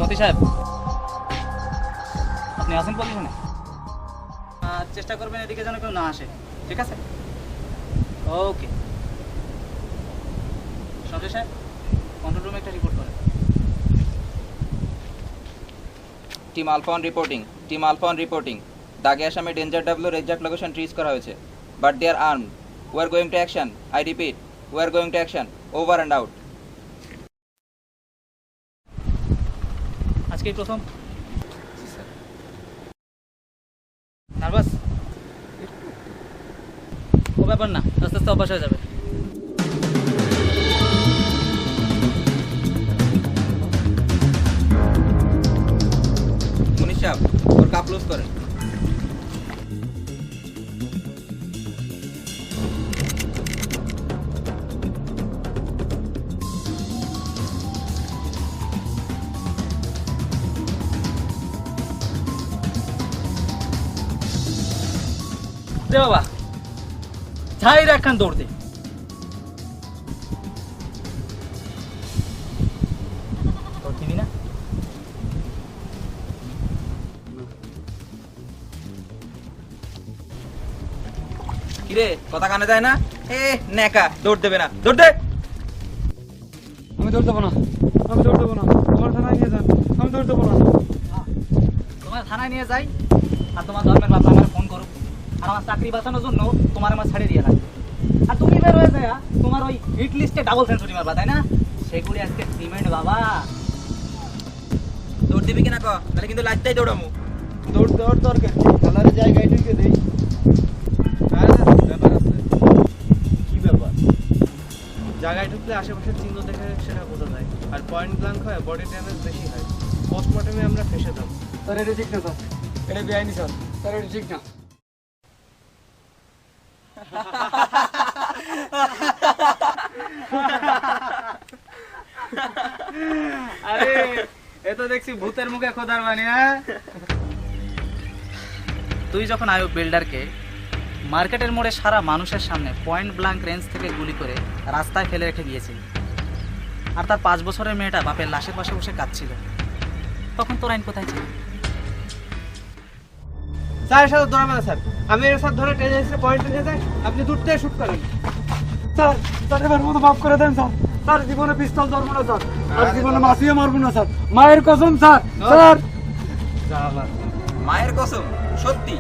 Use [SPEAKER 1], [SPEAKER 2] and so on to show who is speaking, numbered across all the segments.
[SPEAKER 1] মতি সাহেব, আপনি আসেন পজিশনে, চেষ্টা করবেন এদিকে যেন কেউ না আসে, ঠিক আছে? ওকে। সঞ্জয় সাহেব, কন্ট্রোল রুমে একটা রিপোর্ট করেন।
[SPEAKER 2] Team alpha on reporting. Team alpha on reporting. দাগে আসামে ডেঞ্জার ডাবলুর এক্সাক্ট লোকেশন ট্রিজ করা হয়েছে, but they are armed. We are going to action. I repeat, we are going to action. Over and out.
[SPEAKER 1] আজকেই প্রথম? Nervous? ও ব্যাপার না, আস্তে আস্তে অভ্যাস হয়ে যাবে।
[SPEAKER 2] মুনিশ সাহেব, ওর কাপ লুজ করেন।
[SPEAKER 1] দে বাবা, যাই রাখান দৌড় দে। তোর চিনি না?
[SPEAKER 2] কিরে, কথা কানে যায় না? এ নেকা, দৌড় দেবে না, দৌড় দে।
[SPEAKER 3] আমি দৌড় দেবো না, আমি দৌড় দেবো না, আমার থানায় নিয়ে যান, আমি দৌড় দেবো না।
[SPEAKER 1] তোমার থানায় নিয়ে যাই আর তোমার ধর্মের বাবা আমার ফোন করুক, আর আমার চাকরি বাঁচানোর জন্য তোমার আমার ছাড়িয়ে দিয়ে রাখবে। আর তুমি বের হয়ে যায় তোমার ওই হিট লিস্টে ডাবল সেঞ্চুরি মারবা, তাই না? সেগুলি আজকে সিমেন্ট বাবা।
[SPEAKER 2] দৌড় দিবি কিনা ক, তাহলে কিন্তু লাইটটাই দৌড়ামু।
[SPEAKER 3] দৌড় দেওয়ার দরকার নেই, খেলার জায়গায় ঢুকে দেই। ব্যাপার আছে। কি ব্যাপার? জায়গায় ঢুকলে আশেপাশের চিহ্ন দেখে সেটা বোঝা যায়, আর পয়েন্ট ব্ল্যাঙ্ক হয় বডি ড্যামেজ বেশি হয়। পোস্টমর্টমে আমরা ফেসে দেবো। স্যার এটা ঠিক না স্যার, এটা বেআইনি স্যার, স্যার এটা ঠিক না।
[SPEAKER 1] আরে এ তো দেখছি ভূতের মুখে খোদার বাণী। হ্যাঁ, তুই যখন আয়ুব বিল্ডারকে মার্কেটের মোড়ে সারা মানুষের সামনে পয়েন্ট ব্ল্যাঙ্ক রেঞ্জ থেকে গুলি করে রাস্তায় ফেলে রেখে গিয়েছিলি, আর তার 5 বছরের মেয়েটা বাপের লাশের পাশে বসে কাঁদছিল, তখন তোর আইন কোথায় ছিল?
[SPEAKER 3] স্যারের সাথে দৌড়াবে না স্যার, আমি এর সাথে ধরে টেনে এসে পয়েন্টে নিয়ে যাই, আপনি দূর থেকে শুট করেন। স্যার, স্যার এবার মতো মাফ করে দেন স্যার, স্যার জীবনে পিস্তল ধরবো না স্যার, আর জীবনে মাফিয়া মারবো না স্যার, মায়ের কসম স্যার, স্যার।
[SPEAKER 2] মায়ের কসম? সত্যি?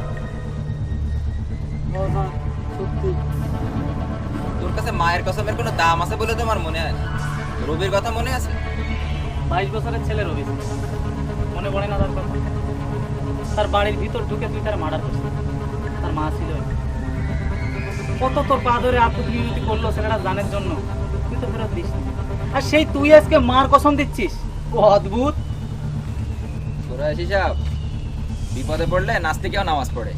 [SPEAKER 3] সত্যি।
[SPEAKER 2] তোর কাছে মায়ের কসমের কোনো দাম আছে বলে তোমার মনে হয়? রবির কথা মনে আছে?
[SPEAKER 1] 22 বছরের ছেলে রবি, মনে পড়ে না তার কথা? তার বাড়ির ভিতর ঢুকে তুই তার মার্ডার করছিস, তার মা ছিল। কত তোর পা ধরে আকুতি মিনতি করলো ছেলেটা জানের জন্য, তুই তো ফেরত দিস না। আর সেই তুই আজকে মার কসম দিচ্ছিস, ও অদ্ভুত।
[SPEAKER 2] তোরা হিসাব, বিপদে পড়লে নাস্তিকেও নামাজ পড়ে।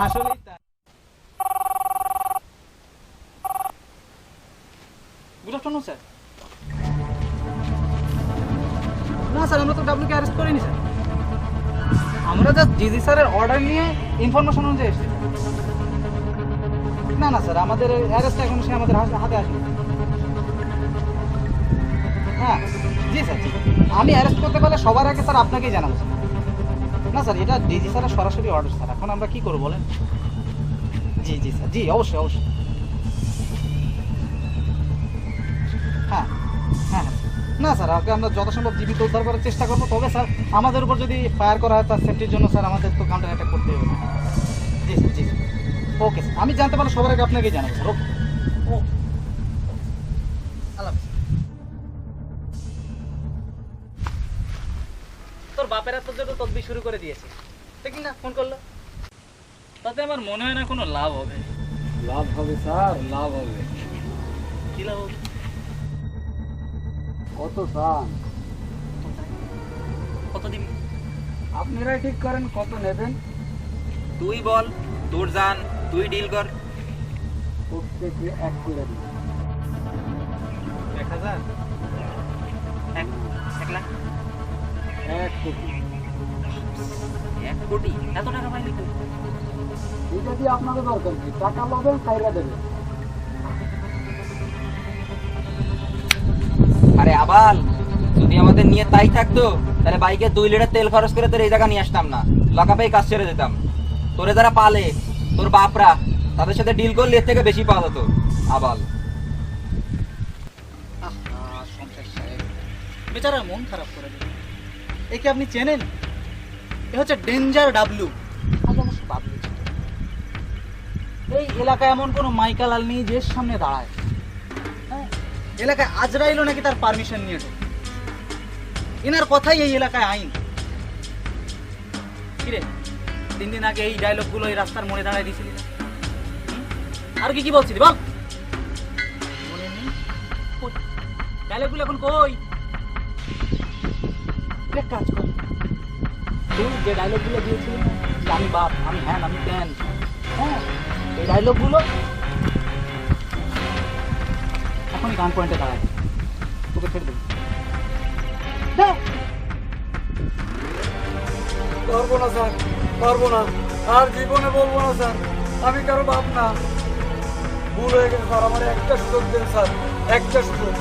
[SPEAKER 1] আসলেই তাই। Good afternoon sir. না স্যার, আমরা তো ডাব্লিউকে অ্যারেস্ট করিনি স্যার, আমরা জাস্ট ডিজি স্যারের অর্ডার নিয়ে ইনফরমেশন অনুযায়ী এসেছি। না না স্যার, আমাদের অ্যারেস্ট এখন সে আমাদের হাতে আসেনি। হ্যাঁ জি স্যার, জি আমি অ্যারেস্ট করতে পারলে সবার আগে স্যার আপনাকেই জানাবো স্যার। না স্যার, এটা ডিজি স্যারের সরাসরি অর্ডার স্যার, এখন আমরা কি করবো বলেন? জি জি স্যার, জি অবশ্যই অবশ্যই। হ্যাঁ হ্যাঁ হ্যাঁ, না স্যার আগে আমরা যথাসম্ভব জীবিত উদ্ধার করার চেষ্টা করবো, তবে স্যার আমাদের উপর যদি ফায়ার করা হয় তার সেফটির জন্য স্যার আমাদের তো কাউন্টার অ্যাটাক করতে হবে। জি স্যার, জি স্যার, ওকে স্যার, আমি জানতে পারলে সবার আগে আপনাকেই জানাবো স্যার। ওকে ও আল্লাহ হাফেজ। তোর বাপের এত জন্য তদবির শুরু করে দিয়েছে, দেখি না ফোন করলো, তাতে আমার মনে হয় না কোনো লাভ হবে।
[SPEAKER 3] লাভ হবে স্যার, লাভ হবে।
[SPEAKER 1] কি লাভ হবে?
[SPEAKER 3] কত চান?
[SPEAKER 1] কত দিবি?
[SPEAKER 3] আপনারাই ঠিক করেন কত নেবেন।
[SPEAKER 2] তুই বল, তোর জান, তুই ডিল কর।
[SPEAKER 3] প্রত্যেকে 1 করে দিন। 1000?
[SPEAKER 1] 1 লাখ?
[SPEAKER 3] 1 কোটি।
[SPEAKER 2] 1 কোটি?
[SPEAKER 1] এত টাকা পাইলি তুই?
[SPEAKER 3] এটা দিয়ে আপনাদের দরকার কি? টাকা লবেন, খাইরা দেবেন।
[SPEAKER 2] আরে আবাল, যদি আমাদের নিয়ে তাই থাকতো তাহলে বাইকে 2 লিটার তেল খরচ করে তোর এই জায়গা নিয়ে আসতাম না, লকাপেই কাজ ছেড়ে যেতাম। তোরে যারা পালে, তোর বাপরা, তাদের সাথে ডিল করলে এর থেকে বেশি পাওয়া যেত। আবাল
[SPEAKER 1] বেচারার মন খারাপ করে দিল। একে আপনি চেনেন? এ হচ্ছে ডেঞ্জার ডাবলু। এই এলাকায় এমন কোনো মাইকালাল নেই যে এর সামনে দাঁড়ায়। হ্যাঁ, এলাকায় আজরাইলও নাকি তার পারমিশন নিয়ে ঢোকে। এনার কথাই এই এলাকায় আইন। কিরে, 3 দিন আগে এই ডায়লগগুলো এই রাস্তার মোড়ে দাঁড়ায় দিয়েছিলি না? আর কি কি বলছিলি বল? মনে নেই? ডায়লগগুলো এখন কই? এক কাজ কর, তুই যে ডায়লগগুলো দিয়েছিলি না, যে আমি বাপ, আমি হ্যান, আমি ত্যান, হ্যাঁ, এই ডায়লগগুলো এখনই গান পয়েন্টে দাঁড়ায়, তোকে ছেড়ে দেবো।
[SPEAKER 4] পারবো না স্যার, পারবো না, আর জীবনে বলবো না স্যার, আমি কারো বাপ না। ভুল হয়ে গেছে স্যার, আমার একটা সুযোগ দেন স্যার, একটা সুযোগ।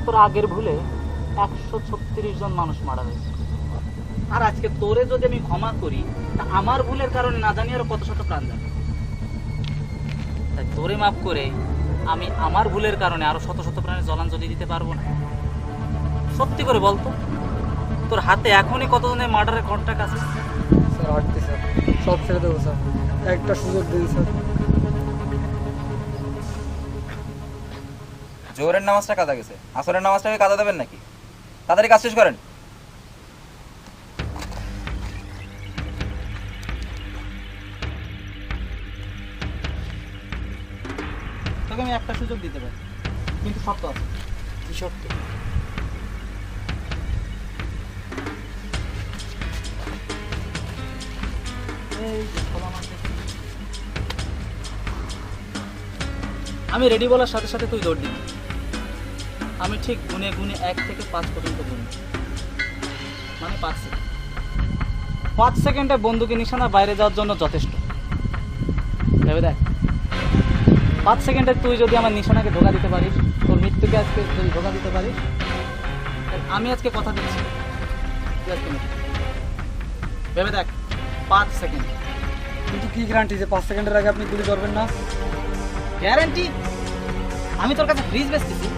[SPEAKER 1] তোর আগের ভুলে 136 জন মানুষ মারা হয়েছে, আর আজকে তোরে যদি আমি ক্ষমা করি তা আমার ভুলের কারণে না জানি আরো কত শত প্রাণ যাবে। তাই তোরে মাফ করে আমি আমার ভুলের কারণে আরো শত শত প্রাণের জলাঞ্জলি দিতে পারবো না। সত্যি করে বলতো, তোর হাতে এখনই কতজনের মার্ডারের কন্ট্রাক্ট আছে?
[SPEAKER 4] স্যার হাঁটতে স্যার, সব ছেড়ে দেবো স্যার, একটা সুযোগ দিন স্যার।
[SPEAKER 2] জোহরের নামাজটা কাজা গেছে, আসরের নামাজটাকে কাজা দেবেন নাকি? তাড়াতাড়ি কাজ শেষ করেন।
[SPEAKER 1] তোকে আমি একটা সুযোগ দিতে পারি, কিন্তু শর্ত আছে।
[SPEAKER 4] কি শর্ত?
[SPEAKER 1] এই যে খোলা মাঠ দেখছিস? আমি রেডি বলার সাথে সাথে তুই দৌড় দিবি। আমি ঠিক গুনে গুনে 1 থেকে 5 পর্যন্ত গুনি, মানে 5 সেকেন্ড। 5 সেকেন্ডে বন্দুকের নিশানা বাইরে যাওয়ার জন্য যথেষ্ট। ভেবে দেখ, 5 সেকেন্ডে তুই যদি আমার নিশানাকে ধোকা দিতে পারিস, তোর মৃত্যুকে আজকে যদি ধোকা দিতে পারিস, তাহলে আমি আজকে কথা দিচ্ছি তুই আজকে মরবি। ভেবে দেখ, 5 সেকেন্ড।
[SPEAKER 4] কিন্তু কি গ্যারান্টি যে 5 সেকেন্ডের আগে আপনি গুলি করবেন না?
[SPEAKER 1] গ্যারান্টি? আমি তোর কাছে ফ্রিজ বেচতেছি।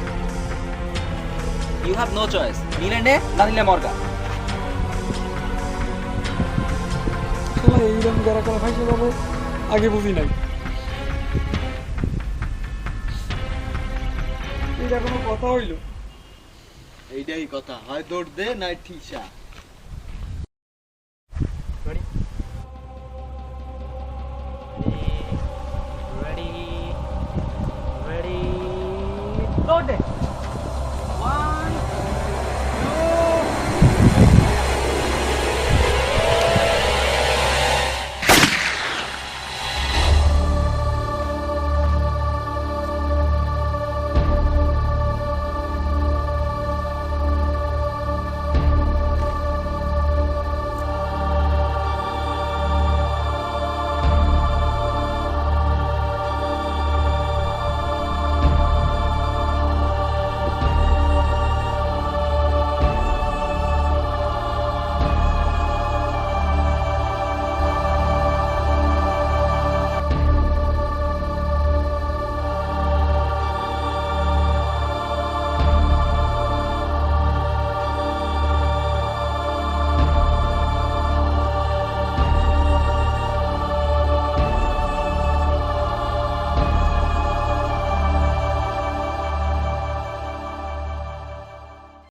[SPEAKER 2] ইউ হ্যাভ নো চয়েস, নিলে নে, না নিলে মরগা।
[SPEAKER 4] আসলে এইরকম যারা করে ফাইসে যাবো আগে বুঝি নাই। এটা কোনো কথা হইলো?
[SPEAKER 5] এইটাই কথা, হয় দৌড় দে নাই ঠিসা।